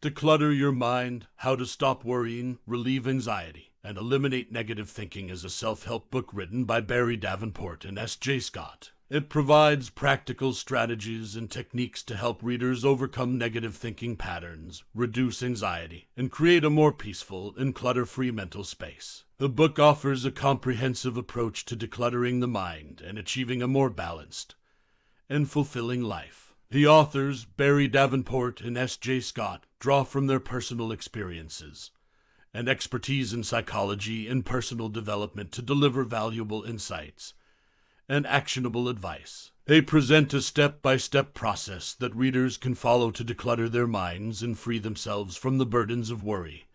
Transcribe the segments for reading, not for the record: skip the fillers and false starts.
Declutter Your Mind, How to Stop Worrying, Relieve Anxiety, and Eliminate Negative Thinking is a self-help book written by Barrie, Davenport, and S.J. Scott. It provides practical strategies and techniques to help readers overcome negative thinking patterns, reduce anxiety, and create a more peaceful and clutter-free mental space. The book offers a comprehensive approach to decluttering the mind and achieving a more balanced and fulfilling life. The authors, Barrie, Davenport, and S.J. Scott, draw from their personal experiences and expertise in psychology and personal development to deliver valuable insights and actionable advice. They present a step-by-step process that readers can follow to declutter their minds and free themselves from the burdens of worry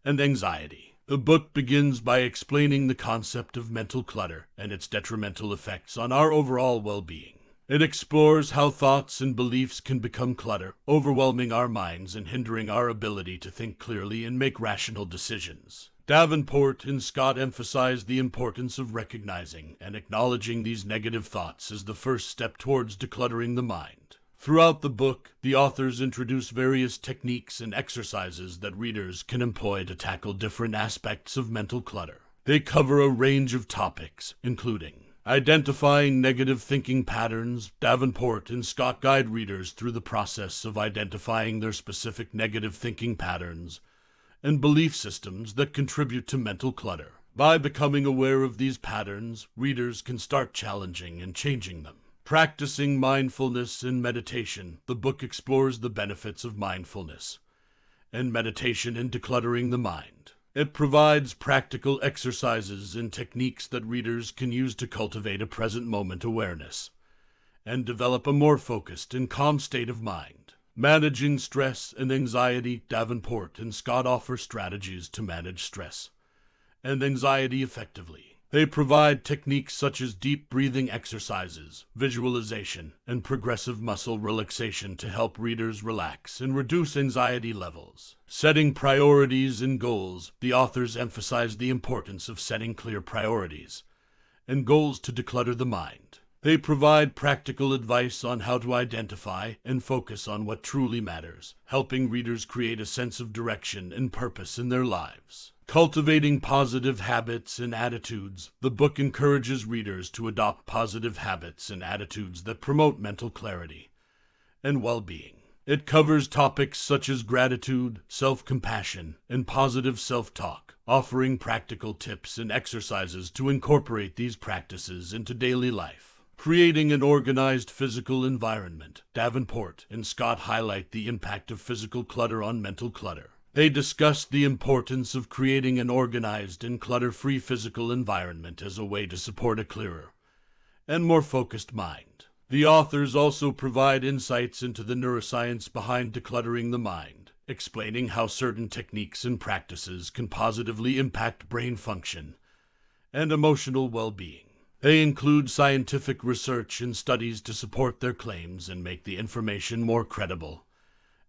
and anxiety. The book begins by explaining the concept of mental clutter and its detrimental effects on our overall well-being. It explores how thoughts and beliefs can become clutter, overwhelming our minds and hindering our ability to think clearly and make rational decisions. Davenport and Scott emphasize the importance of recognizing and acknowledging these negative thoughts as the first step towards decluttering the mind. Throughout the book, the authors introduce various techniques and exercises that readers can employ to tackle different aspects of mental clutter. They cover a range of topics, including identifying negative thinking patterns. Davenport and Scott guide readers through the process of identifying their specific negative thinking patterns and belief systems that contribute to mental clutter. By becoming aware of these patterns, readers can start challenging and changing them. Practicing mindfulness and meditation. The book explores the benefits of mindfulness and meditation in decluttering the mind. It provides practical exercises and techniques that readers can use to cultivate a present moment awareness and develop a more focused and calm state of mind. Managing stress and anxiety. Davenport and Scott offer strategies to manage stress and anxiety effectively. They provide techniques such as deep breathing exercises, visualization, and progressive muscle relaxation to help readers relax and reduce anxiety levels. Setting priorities and goals. The authors emphasize the importance of setting clear priorities and goals to declutter the mind. They provide practical advice on how to identify and focus on what truly matters, helping readers create a sense of direction and purpose in their lives. Cultivating positive habits and attitudes. The book encourages readers to adopt positive habits and attitudes that promote mental clarity and well-being. It covers topics such as gratitude, self-compassion, and positive self-talk, offering practical tips and exercises to incorporate these practices into daily life. Creating an organized physical environment. Davenport and Scott highlight the impact of physical clutter on mental clutter. They discuss the importance of creating an organized and clutter-free physical environment as a way to support a clearer and more focused mind. The authors also provide insights into the neuroscience behind decluttering the mind, explaining how certain techniques and practices can positively impact brain function and emotional well-being. They include scientific research and studies to support their claims and make the information more credible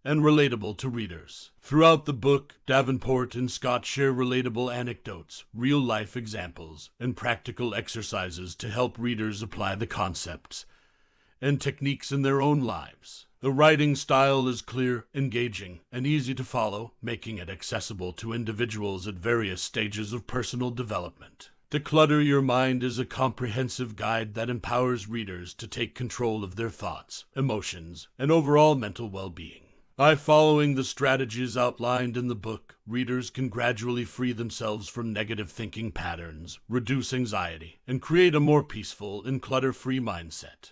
and relatable to readers. Throughout the book, Davenport and Scott share relatable anecdotes, real-life examples, and practical exercises to help readers apply the concepts and techniques in their own lives. The writing style is clear, engaging, and easy to follow, making it accessible to individuals at various stages of personal development. Declutter Your Mind is a comprehensive guide that empowers readers to take control of their thoughts, emotions, and overall mental well-being. By following the strategies outlined in the book, readers can gradually free themselves from negative thinking patterns, reduce anxiety, and create a more peaceful and clutter-free mindset.